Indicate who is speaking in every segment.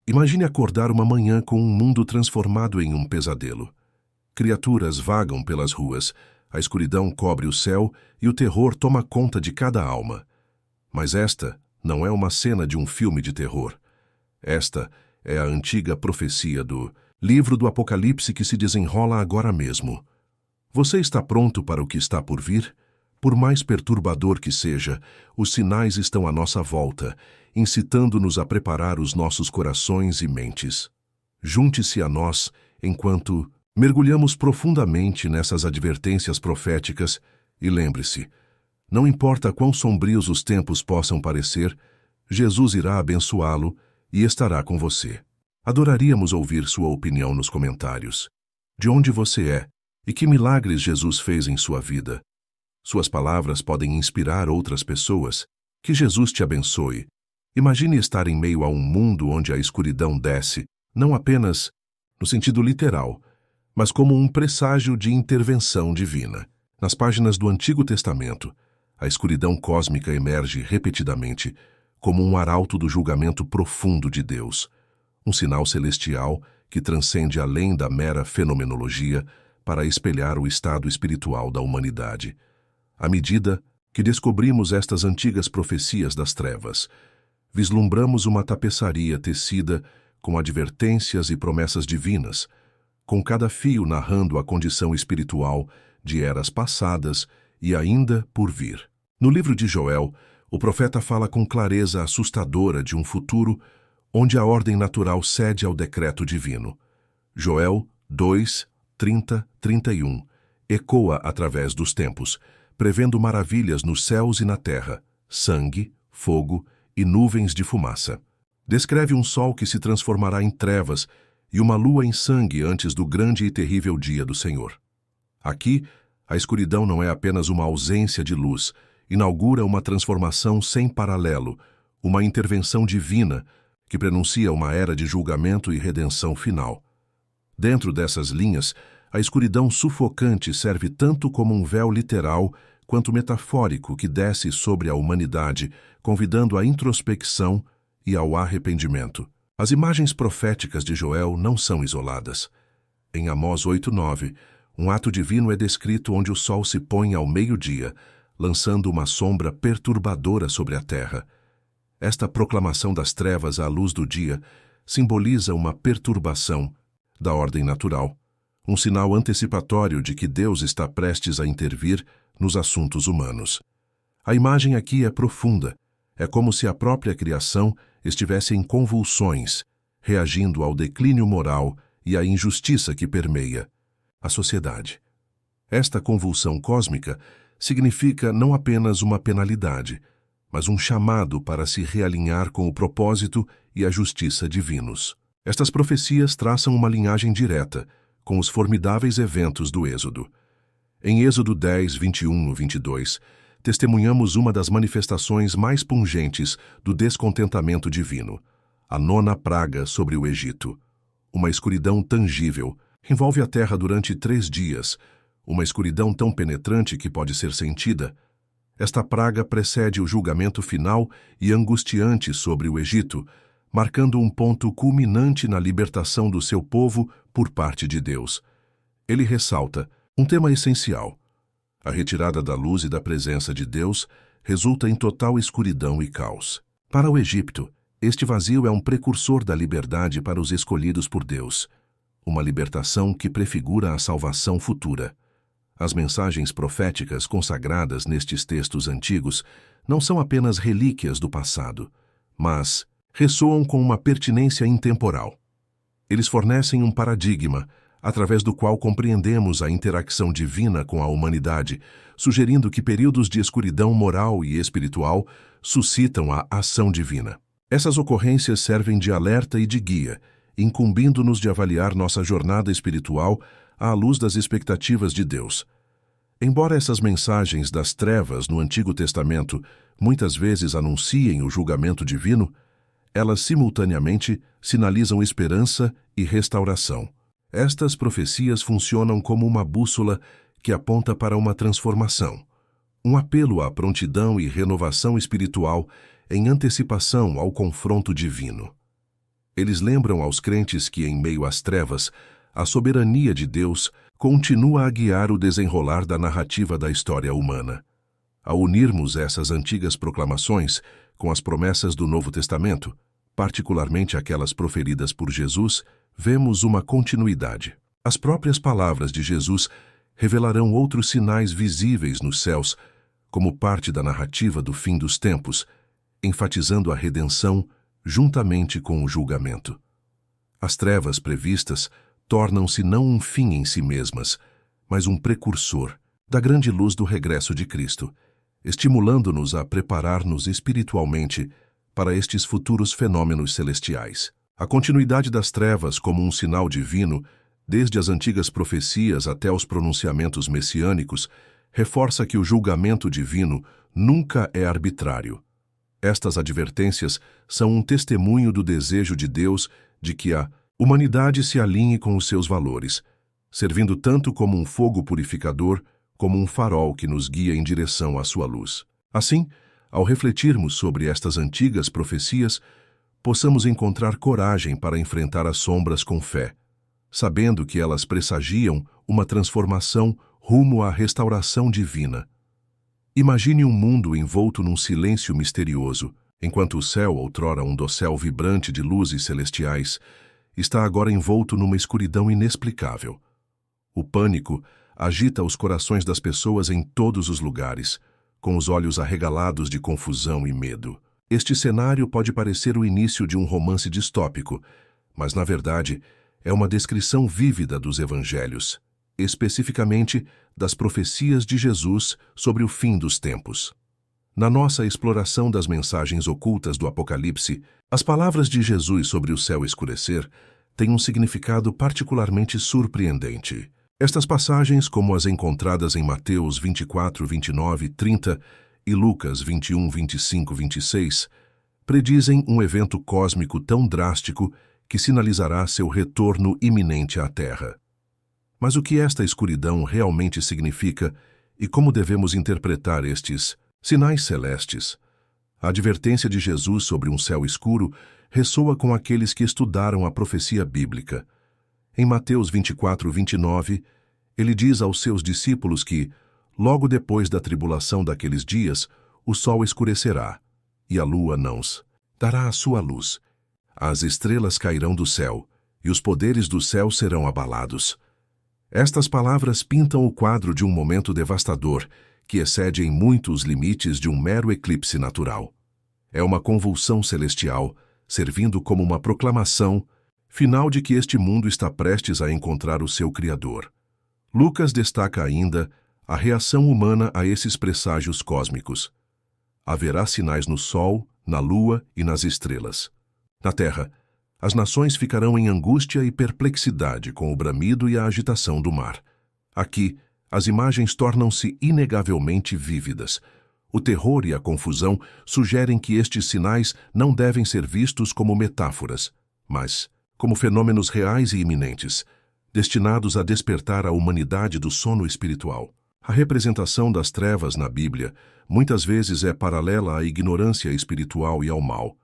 Speaker 1: Imagine acordar uma manhã com um mundo transformado em um pesadelo. Criaturas vagam pelas ruas, a escuridão cobre o céu e o terror toma conta de cada alma. Mas esta não é uma cena de um filme de terror. Esta é a antiga profecia do livro do Apocalipse que se desenrola agora mesmo. Você está pronto para o que está por vir? Por mais perturbador que seja, os sinais estão à nossa volta, incitando-nos a preparar os nossos corações e mentes. Junte-se a nós enquanto mergulhamos profundamente nessas advertências proféticas e lembre-se, não importa quão sombrios os tempos possam parecer, Jesus irá abençoá-lo e estará com você. Adoraríamos ouvir sua opinião nos comentários. De onde você é e que milagres Jesus fez em sua vida? Suas palavras podem inspirar outras pessoas. Que Jesus te abençoe. Imagine estar em meio a um mundo onde a escuridão desce, não apenas no sentido literal, mas como um presságio de intervenção divina. Nas páginas do Antigo Testamento, a escuridão cósmica emerge repetidamente como um arauto do julgamento profundo de Deus, um sinal celestial que transcende além da mera fenomenologia para espelhar o estado espiritual da humanidade. À medida que descobrimos estas antigas profecias das trevas, vislumbramos uma tapeçaria tecida com advertências e promessas divinas, com cada fio narrando a condição espiritual de eras passadas e ainda por vir. No livro de Joel, o profeta fala com clareza assustadora de um futuro onde a ordem natural cede ao decreto divino. Joel 2, 30, 31 ecoa através dos tempos, prevendo maravilhas nos céus e na terra, sangue, fogo e nuvens de fumaça. Descreve um sol que se transformará em trevas e uma lua em sangue antes do grande e terrível dia do Senhor. Aqui, a escuridão não é apenas uma ausência de luz, inaugura uma transformação sem paralelo, uma intervenção divina que prenuncia uma era de julgamento e redenção final. Dentro dessas linhas, a escuridão sufocante serve tanto como um véu literal quanto metafórico que desce sobre a humanidade, convidando à introspecção e ao arrependimento. As imagens proféticas de Joel não são isoladas. Em Amós 8:9, um ato divino é descrito onde o sol se põe ao meio-dia, lançando uma sombra perturbadora sobre a terra. Esta proclamação das trevas à luz do dia simboliza uma perturbação da ordem natural, um sinal antecipatório de que Deus está prestes a intervir nos assuntos humanos. A imagem aqui é profunda. É como se a própria criação estivesse em convulsões, reagindo ao declínio moral e à injustiça que permeia a sociedade. Esta convulsão cósmica significa não apenas uma penalidade, mas um chamado para se realinhar com o propósito e a justiça divinos. Estas profecias traçam uma linhagem direta com os formidáveis eventos do Êxodo. Em Êxodo 10, 21-22, testemunhamos uma das manifestações mais pungentes do descontentamento divino, a 9ª praga sobre o Egito. Uma escuridão tangível envolve a terra durante 3 dias, uma escuridão tão penetrante que pode ser sentida. Esta praga precede o julgamento final e angustiante sobre o Egito, marcando um ponto culminante na libertação do seu povo por parte de Deus. Ele ressalta um tema essencial. A retirada da luz e da presença de Deus resulta em total escuridão e caos. Para o Egito, este vazio é um precursor da liberdade para os escolhidos por Deus, uma libertação que prefigura a salvação futura. As mensagens proféticas consagradas nestes textos antigos não são apenas relíquias do passado, mas ressoam com uma pertinência intemporal. Eles fornecem um paradigma através do qual compreendemos a interação divina com a humanidade, sugerindo que períodos de escuridão moral e espiritual suscitam a ação divina. Essas ocorrências servem de alerta e de guia, incumbindo-nos de avaliar nossa jornada espiritual à luz das expectativas de Deus. Embora essas mensagens das trevas no Antigo Testamento muitas vezes anunciem o julgamento divino, elas simultaneamente sinalizam esperança e restauração. Estas profecias funcionam como uma bússola que aponta para uma transformação, um apelo à prontidão e renovação espiritual em antecipação ao confronto divino. Eles lembram aos crentes que, em meio às trevas, a soberania de Deus continua a guiar o desenrolar da narrativa da história humana. Ao unirmos essas antigas proclamações com as promessas do Novo Testamento, particularmente aquelas proferidas por Jesus, vemos uma continuidade. As próprias palavras de Jesus revelarão outros sinais visíveis nos céus, como parte da narrativa do fim dos tempos, enfatizando a redenção juntamente com o julgamento. As trevas previstas tornam-se não um fim em si mesmas, mas um precursor da grande luz do regresso de Cristo, estimulando-nos a preparar-nos espiritualmente para estes futuros fenômenos celestiais. A continuidade das trevas como um sinal divino, desde as antigas profecias até os pronunciamentos messiânicos, reforça que o julgamento divino nunca é arbitrário. Estas advertências são um testemunho do desejo de Deus de que a humanidade se alinhe com os seus valores, servindo tanto como um fogo purificador como um farol que nos guia em direção à sua luz. Assim, ao refletirmos sobre estas antigas profecias, possamos encontrar coragem para enfrentar as sombras com fé, sabendo que elas pressagiam uma transformação rumo à restauração divina. Imagine um mundo envolto num silêncio misterioso, enquanto o céu, outrora um dossel vibrante de luzes celestiais, está agora envolto numa escuridão inexplicável. O pânico agita os corações das pessoas em todos os lugares, com os olhos arregalados de confusão e medo. Este cenário pode parecer o início de um romance distópico, mas, na verdade, é uma descrição vívida dos evangelhos, especificamente das profecias de Jesus sobre o fim dos tempos. Na nossa exploração das mensagens ocultas do Apocalipse, as palavras de Jesus sobre o céu escurecer têm um significado particularmente surpreendente. Estas passagens, como as encontradas em Mateus 24, 29, 30 e Lucas 21, 25, 26, predizem um evento cósmico tão drástico que sinalizará seu retorno iminente à Terra. Mas o que esta escuridão realmente significa e como devemos interpretar estes sinais celestes? A advertência de Jesus sobre um céu escuro ressoa com aqueles que estudaram a profecia bíblica. Em Mateus 24, 29, ele diz aos seus discípulos que, logo depois da tribulação daqueles dias, o sol escurecerá, e a lua não dará a sua luz. As estrelas cairão do céu, e os poderes do céu serão abalados. Estas palavras pintam o quadro de um momento devastador, que excede em muito os limites de um mero eclipse natural. É uma convulsão celestial, servindo como uma proclamação final de que este mundo está prestes a encontrar o seu Criador. Lucas destaca ainda a reação humana a esses presságios cósmicos. Haverá sinais no sol, na lua e nas estrelas. Na terra, as nações ficarão em angústia e perplexidade com o bramido e a agitação do mar. Aqui, as imagens tornam-se inegavelmente vívidas. O terror e a confusão sugerem que estes sinais não devem ser vistos como metáforas, mas como fenômenos reais e iminentes, destinados a despertar a humanidade do sono espiritual. A representação das trevas na Bíblia muitas vezes é paralela à ignorância espiritual e ao mal.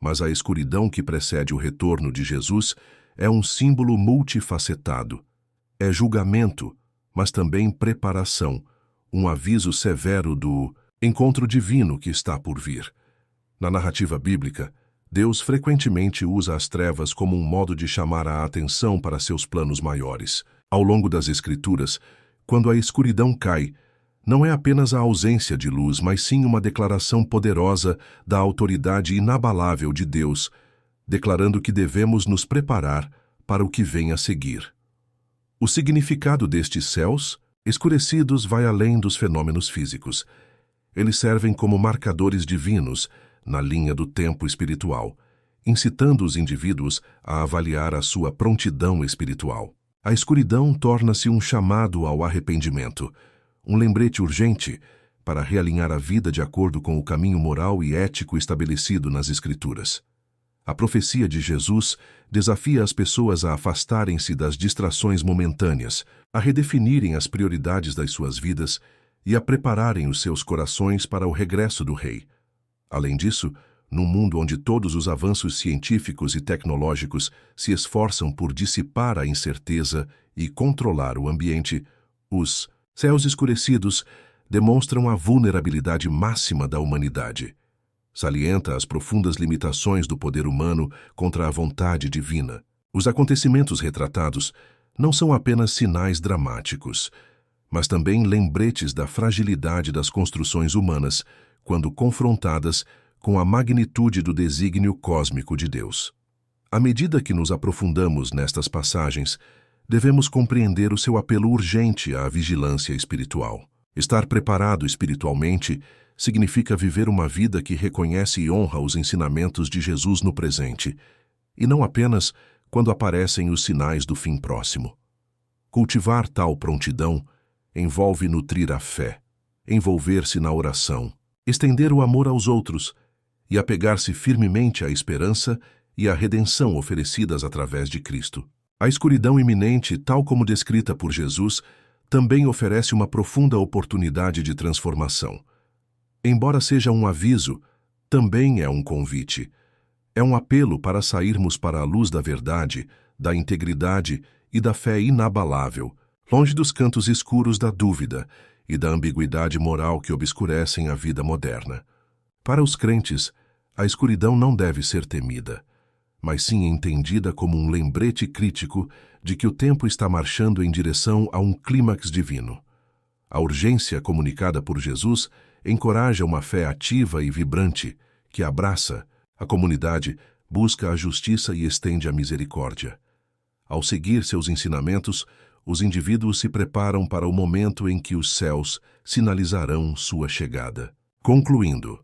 Speaker 1: Mas a escuridão que precede o retorno de Jesus é um símbolo multifacetado. É julgamento, mas também preparação, um aviso severo do encontro divino que está por vir. Na narrativa bíblica, Deus frequentemente usa as trevas como um modo de chamar a atenção para seus planos maiores. Ao longo das Escrituras, quando a escuridão cai, não é apenas a ausência de luz, mas sim uma declaração poderosa da autoridade inabalável de Deus, declarando que devemos nos preparar para o que vem a seguir. O significado destes céus escurecidos vai além dos fenômenos físicos. Eles servem como marcadores divinos na linha do tempo espiritual, incitando os indivíduos a avaliar a sua prontidão espiritual. A escuridão torna-se um chamado ao arrependimento, um lembrete urgente para realinhar a vida de acordo com o caminho moral e ético estabelecido nas Escrituras. A profecia de Jesus desafia as pessoas a afastarem-se das distrações momentâneas, a redefinirem as prioridades das suas vidas e a prepararem os seus corações para o regresso do Rei. Além disso, Num mundo onde todos os avanços científicos e tecnológicos se esforçam por dissipar a incerteza e controlar o ambiente, os céus escurecidos demonstram a vulnerabilidade máxima da humanidade. Salienta as profundas limitações do poder humano contra a vontade divina. Os acontecimentos retratados não são apenas sinais dramáticos, mas também lembretes da fragilidade das construções humanas quando confrontadas com a magnitude do desígnio cósmico de Deus. À medida que nos aprofundamos nestas passagens, devemos compreender o seu apelo urgente à vigilância espiritual. Estar preparado espiritualmente significa viver uma vida que reconhece e honra os ensinamentos de Jesus no presente, e não apenas quando aparecem os sinais do fim próximo. Cultivar tal prontidão envolve nutrir a fé, envolver-se na oração, estender o amor aos outros e apegar-se firmemente à esperança e à redenção oferecidas através de Cristo. A escuridão iminente, tal como descrita por Jesus, também oferece uma profunda oportunidade de transformação. Embora seja um aviso, também é um convite. É um apelo para sairmos para a luz da verdade, da integridade e da fé inabalável, longe dos cantos escuros da dúvida e da ambiguidade moral que obscurecem a vida moderna. Para os crentes, a escuridão não deve ser temida, mas sim entendida como um lembrete crítico de que o tempo está marchando em direção a um clímax divino. A urgência comunicada por Jesus encoraja uma fé ativa e vibrante, que abraça a comunidade, busca a justiça e estende a misericórdia. Ao seguir seus ensinamentos, os indivíduos se preparam para o momento em que os céus sinalizarão sua chegada. Concluindo,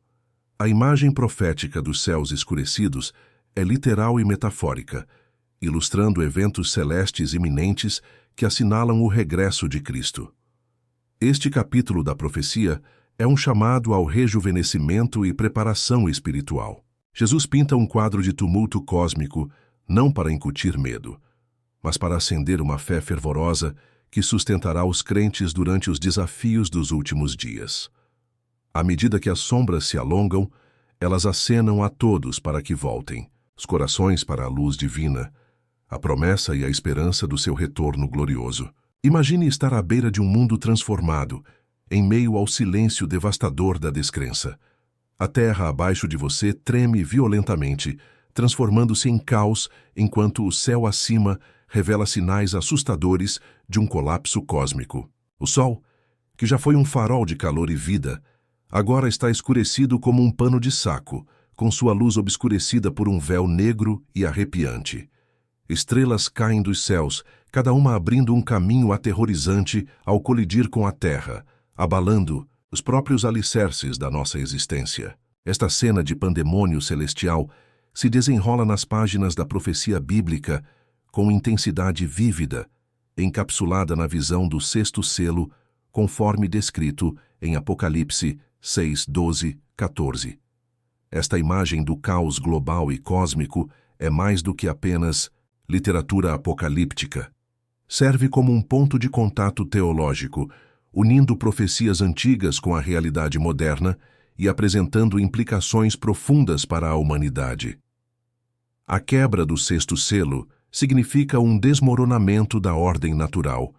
Speaker 1: a imagem profética dos céus escurecidos é literal e metafórica, ilustrando eventos celestes iminentes que assinalam o regresso de Cristo. Este capítulo da profecia é um chamado ao rejuvenescimento e preparação espiritual. Jesus pinta um quadro de tumulto cósmico não para incutir medo, mas para acender uma fé fervorosa que sustentará os crentes durante os desafios dos últimos dias. À medida que as sombras se alongam, elas acenam a todos para que voltem, os corações para a luz divina, a promessa e a esperança do seu retorno glorioso. Imagine estar à beira de um mundo transformado, em meio ao silêncio devastador da descrença. A terra abaixo de você treme violentamente, transformando-se em caos, enquanto o céu acima revela sinais assustadores de um colapso cósmico. O sol, que já foi um farol de calor e vida, agora está escurecido como um pano de saco, com sua luz obscurecida por um véu negro e arrepiante. Estrelas caem dos céus, cada uma abrindo um caminho aterrorizante ao colidir com a terra, abalando os próprios alicerces da nossa existência. Esta cena de pandemônio celestial se desenrola nas páginas da profecia bíblica com intensidade vívida, encapsulada na visão do sexto selo, conforme descrito em Apocalipse 6, 12, 14. Esta imagem do caos global e cósmico é mais do que apenas literatura apocalíptica. Serve como um ponto de contato teológico, unindo profecias antigas com a realidade moderna e apresentando implicações profundas para a humanidade. A quebra do sexto selo significa um desmoronamento da ordem natural,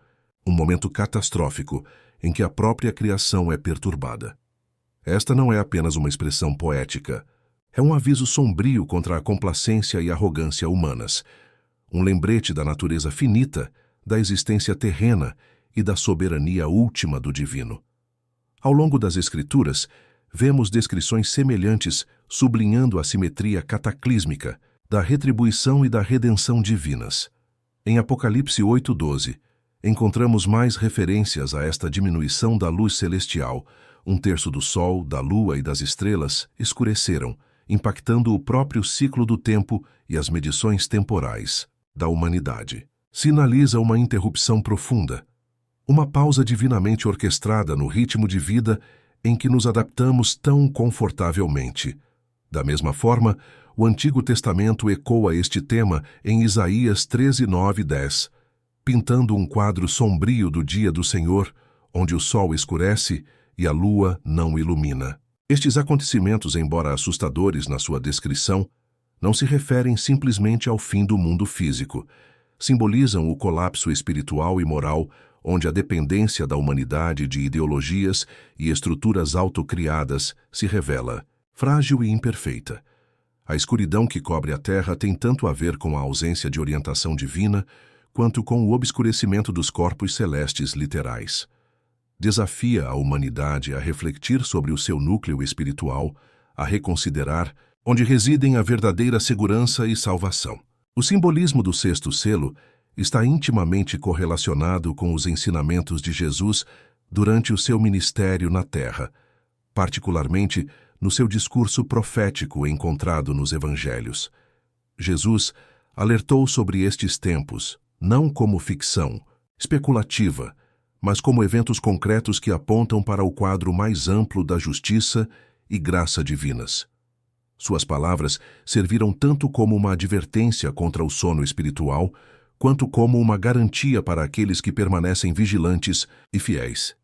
Speaker 1: um momento catastrófico em que a própria criação é perturbada. Esta não é apenas uma expressão poética, é um aviso sombrio contra a complacência e arrogância humanas, um lembrete da natureza finita, da existência terrena e da soberania última do divino. Ao longo das Escrituras, vemos descrições semelhantes sublinhando a simetria cataclísmica da retribuição e da redenção divinas. Em Apocalipse 8:12, encontramos mais referências a esta diminuição da luz celestial. Um terço do sol, da lua e das estrelas escureceram, impactando o próprio ciclo do tempo e as medições temporais da humanidade. Sinaliza uma interrupção profunda, uma pausa divinamente orquestrada no ritmo de vida em que nos adaptamos tão confortavelmente. Da mesma forma, o Antigo Testamento ecoa este tema em Isaías 13, 9 e 10, pintando um quadro sombrio do dia do Senhor, onde o sol escurece e a lua não ilumina. Estes acontecimentos, embora assustadores na sua descrição, não se referem simplesmente ao fim do mundo físico. Simbolizam o colapso espiritual e moral, onde a dependência da humanidade de ideologias e estruturas autocriadas se revela frágil e imperfeita. A escuridão que cobre a Terra tem tanto a ver com a ausência de orientação divina, quanto com o obscurecimento dos corpos celestes literais. Desafia a humanidade a refletir sobre o seu núcleo espiritual, a reconsiderar onde residem a verdadeira segurança e salvação. O simbolismo do sexto selo está intimamente correlacionado com os ensinamentos de Jesus durante o seu ministério na Terra, particularmente no seu discurso profético encontrado nos Evangelhos. Jesus alertou sobre estes tempos, não como ficção especulativa, mas como eventos concretos que apontam para o quadro mais amplo da justiça e graça divinas. Suas palavras serviram tanto como uma advertência contra o sono espiritual, quanto como uma garantia para aqueles que permanecem vigilantes e fiéis.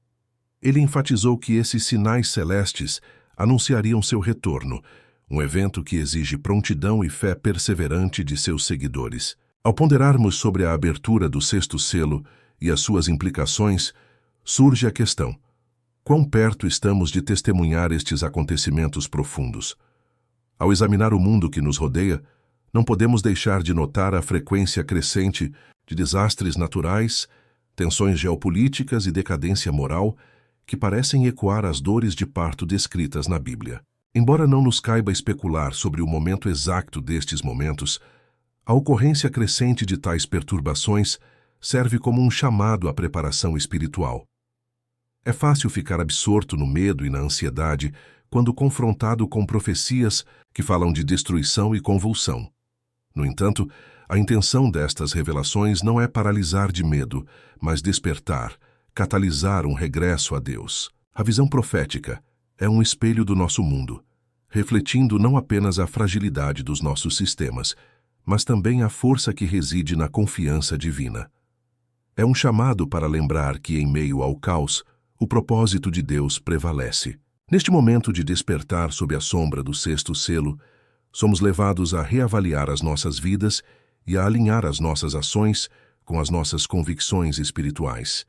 Speaker 1: Ele enfatizou que esses sinais celestes anunciariam seu retorno, um evento que exige prontidão e fé perseverante de seus seguidores. Ao ponderarmos sobre a abertura do sexto selo e as suas implicações, surge a questão: quão perto estamos de testemunhar estes acontecimentos profundos? Ao examinar o mundo que nos rodeia, não podemos deixar de notar a frequência crescente de desastres naturais, tensões geopolíticas e decadência moral que parecem ecoar as dores de parto descritas na Bíblia. Embora não nos caiba especular sobre o momento exato destes momentos, a ocorrência crescente de tais perturbações serve como um chamado à preparação espiritual. É fácil ficar absorto no medo e na ansiedade quando confrontado com profecias que falam de destruição e convulsão. No entanto, a intenção destas revelações não é paralisar de medo, mas despertar, catalisar um regresso a Deus. A visão profética é um espelho do nosso mundo, refletindo não apenas a fragilidade dos nossos sistemas, mas também a força que reside na confiança divina. É um chamado para lembrar que, em meio ao caos, o propósito de Deus prevalece. Neste momento de despertar sob a sombra do sexto selo, somos levados a reavaliar as nossas vidas e a alinhar as nossas ações com as nossas convicções espirituais.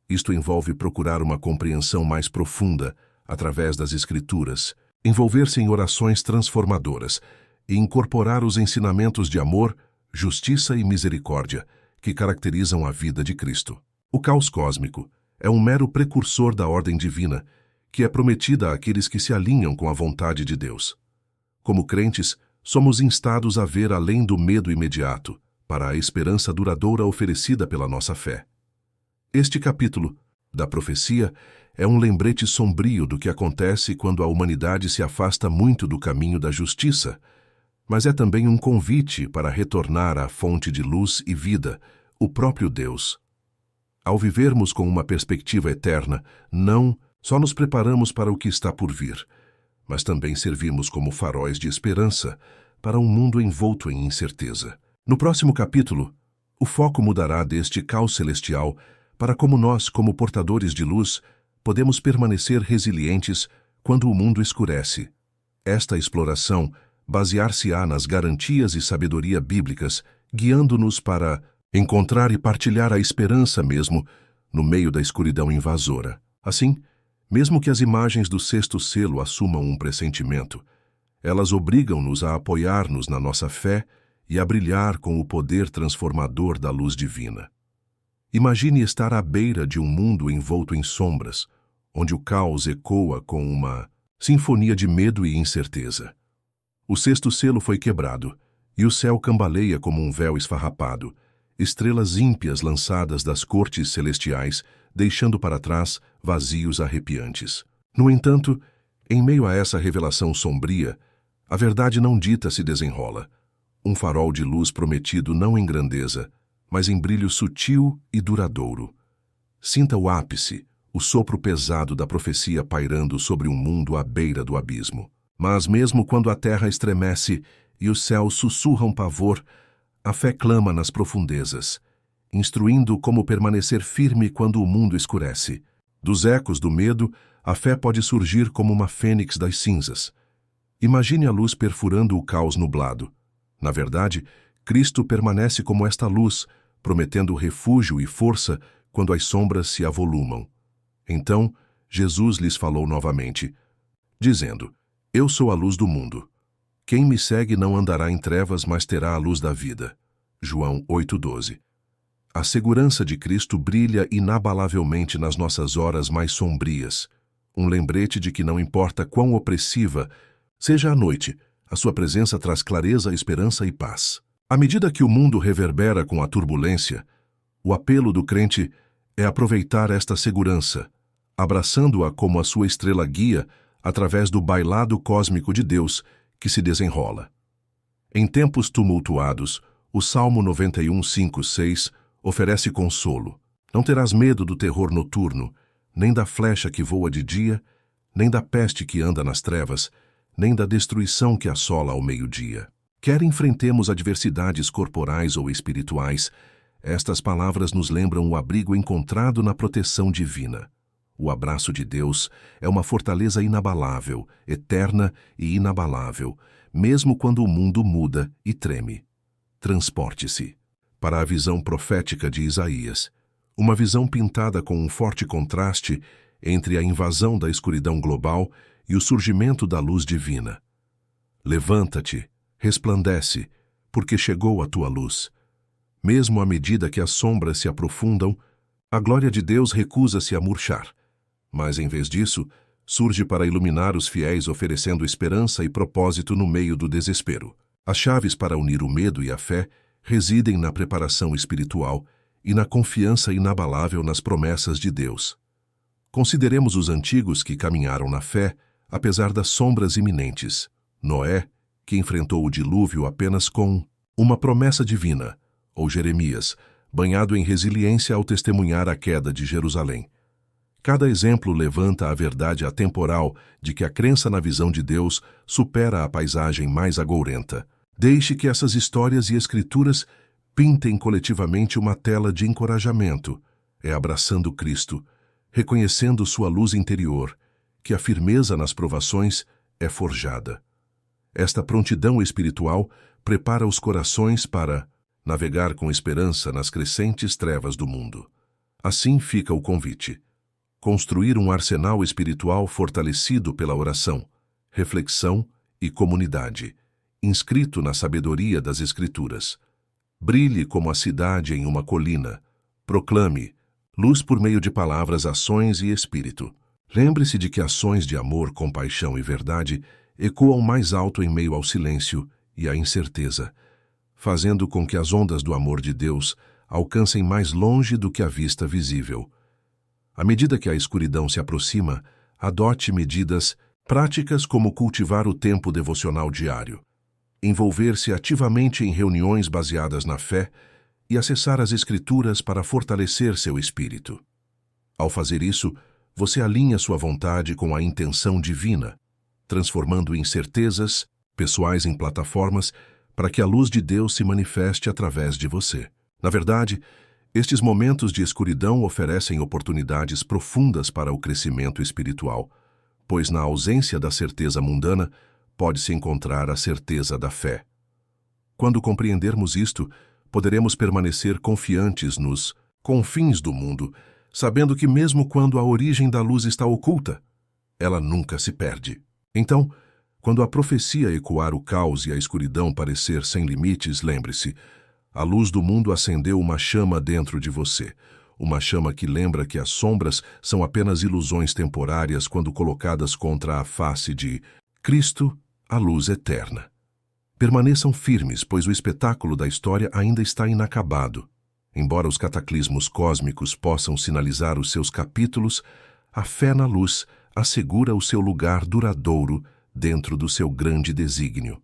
Speaker 1: Isto envolve procurar uma compreensão mais profunda através das Escrituras, envolver-se em orações transformadoras e incorporar os ensinamentos de amor, justiça e misericórdia que caracterizam a vida de Cristo. O caos cósmico é um mero precursor da ordem divina, que é prometida àqueles que se alinham com a vontade de Deus. Como crentes, somos instados a ver além do medo imediato, para a esperança duradoura oferecida pela nossa fé. Este capítulo da profecia é um lembrete sombrio do que acontece quando a humanidade se afasta muito do caminho da justiça, mas é também um convite para retornar à fonte de luz e vida, o próprio Deus. Ao vivermos com uma perspectiva eterna, não só nos preparamos para o que está por vir, mas também servimos como faróis de esperança para um mundo envolto em incerteza. No próximo capítulo, o foco mudará deste caos celestial para como nós, como portadores de luz, podemos permanecer resilientes quando o mundo escurece. Esta exploração basear-se-á nas garantias e sabedoria bíblicas, guiando-nos para encontrar e partilhar a esperança mesmo no meio da escuridão invasora. Assim, mesmo que as imagens do sexto selo assumam um pressentimento, elas obrigam-nos a apoiar-nos na nossa fé e a brilhar com o poder transformador da luz divina. Imagine estar à beira de um mundo envolto em sombras, onde o caos ecoa com uma sinfonia de medo e incerteza. O sexto selo foi quebrado, e o céu cambaleia como um véu esfarrapado, estrelas ímpias lançadas das cortes celestiais, deixando para trás vazios arrepiantes. No entanto, em meio a essa revelação sombria, a verdade não dita se desenrola. Um farol de luz prometido não em grandeza, mas em brilho sutil e duradouro. Sinta o ápice, o sopro pesado da profecia pairando sobre um mundo à beira do abismo. Mas mesmo quando a terra estremece e os céus sussurram pavor, a fé clama nas profundezas, instruindo como permanecer firme quando o mundo escurece. Dos ecos do medo A fé pode surgir como uma fênix das cinzas. Imagine a luz perfurando o caos nublado. Na verdade, Cristo permanece como esta luz, prometendo refúgio e força quando as sombras se avolumam. Então, Jesus lhes falou novamente, dizendo: Eu sou a luz do mundo. Quem me segue não andará em trevas, mas terá a luz da vida. João 8,12. A segurança de Cristo brilha inabalavelmente nas nossas horas mais sombrias. Um lembrete de que não importa quão opressiva seja a noite, a sua presença traz clareza, esperança e paz. À medida que o mundo reverbera com a turbulência, o apelo do crente é aproveitar esta segurança, abraçando-a como a sua estrela guia através do bailado cósmico de Deus que se desenrola. Em tempos tumultuados, o Salmo 91, 5, 6 oferece consolo. Não terás medo do terror noturno, nem da flecha que voa de dia, nem da peste que anda nas trevas, nem da destruição que assola ao meio-dia. Quer enfrentemos adversidades corporais ou espirituais, estas palavras nos lembram o abrigo encontrado na proteção divina. O abraço de Deus é uma fortaleza inabalável, eterna e inabalável, mesmo quando o mundo muda e treme. Transporte-se para a visão profética de Isaías, uma visão pintada com um forte contraste entre a invasão da escuridão global e o surgimento da luz divina. Levanta-te, resplandece, porque chegou a tua luz. Mesmo à medida que as sombras se aprofundam, a glória de Deus recusa-se a murchar. Mas, em vez disso, surge para iluminar os fiéis, oferecendo esperança e propósito no meio do desespero. As chaves para unir o medo e a fé residem na preparação espiritual e na confiança inabalável nas promessas de Deus. Consideremos os antigos que caminharam na fé, apesar das sombras iminentes. Noé, que enfrentou o dilúvio apenas com uma promessa divina, ou Jeremias, banhado em resiliência ao testemunhar a queda de Jerusalém. Cada exemplo levanta a verdade atemporal de que a crença na visão de Deus supera a paisagem mais agourenta. Deixe que essas histórias e escrituras pintem coletivamente uma tela de encorajamento. É abraçando Cristo, reconhecendo sua luz interior, que a firmeza nas provações é forjada. Esta prontidão espiritual prepara os corações para navegar com esperança nas crescentes trevas do mundo. Assim fica o convite: construir um arsenal espiritual fortalecido pela oração, reflexão e comunidade, inscrito na sabedoria das Escrituras. Brilhe como a cidade em uma colina. Proclame luz por meio de palavras, ações e espírito. Lembre-se de que ações de amor, compaixão e verdade ecoam mais alto em meio ao silêncio e à incerteza, fazendo com que as ondas do amor de Deus alcancem mais longe do que a vista visível. À medida que a escuridão se aproxima, adote medidas práticas como cultivar o tempo devocional diário, envolver-se ativamente em reuniões baseadas na fé e acessar as Escrituras para fortalecer seu espírito. Ao fazer isso, você alinha sua vontade com a intenção divina, transformando incertezas pessoais em plataformas para que a luz de Deus se manifeste através de você. Na verdade, estes momentos de escuridão oferecem oportunidades profundas para o crescimento espiritual, pois na ausência da certeza mundana, pode-se encontrar a certeza da fé. Quando compreendermos isto, poderemos permanecer confiantes nos confins do mundo, sabendo que mesmo quando a origem da luz está oculta, ela nunca se perde. Então, quando a profecia ecoar o caos e a escuridão parecer sem limites, lembre-se, a luz do mundo acendeu uma chama dentro de você, uma chama que lembra que as sombras são apenas ilusões temporárias quando colocadas contra a face de Cristo, a luz eterna. Permaneçam firmes, pois o espetáculo da história ainda está inacabado. Embora os cataclismos cósmicos possam sinalizar os seus capítulos, a fé na luz assegura o seu lugar duradouro dentro do seu grande desígnio.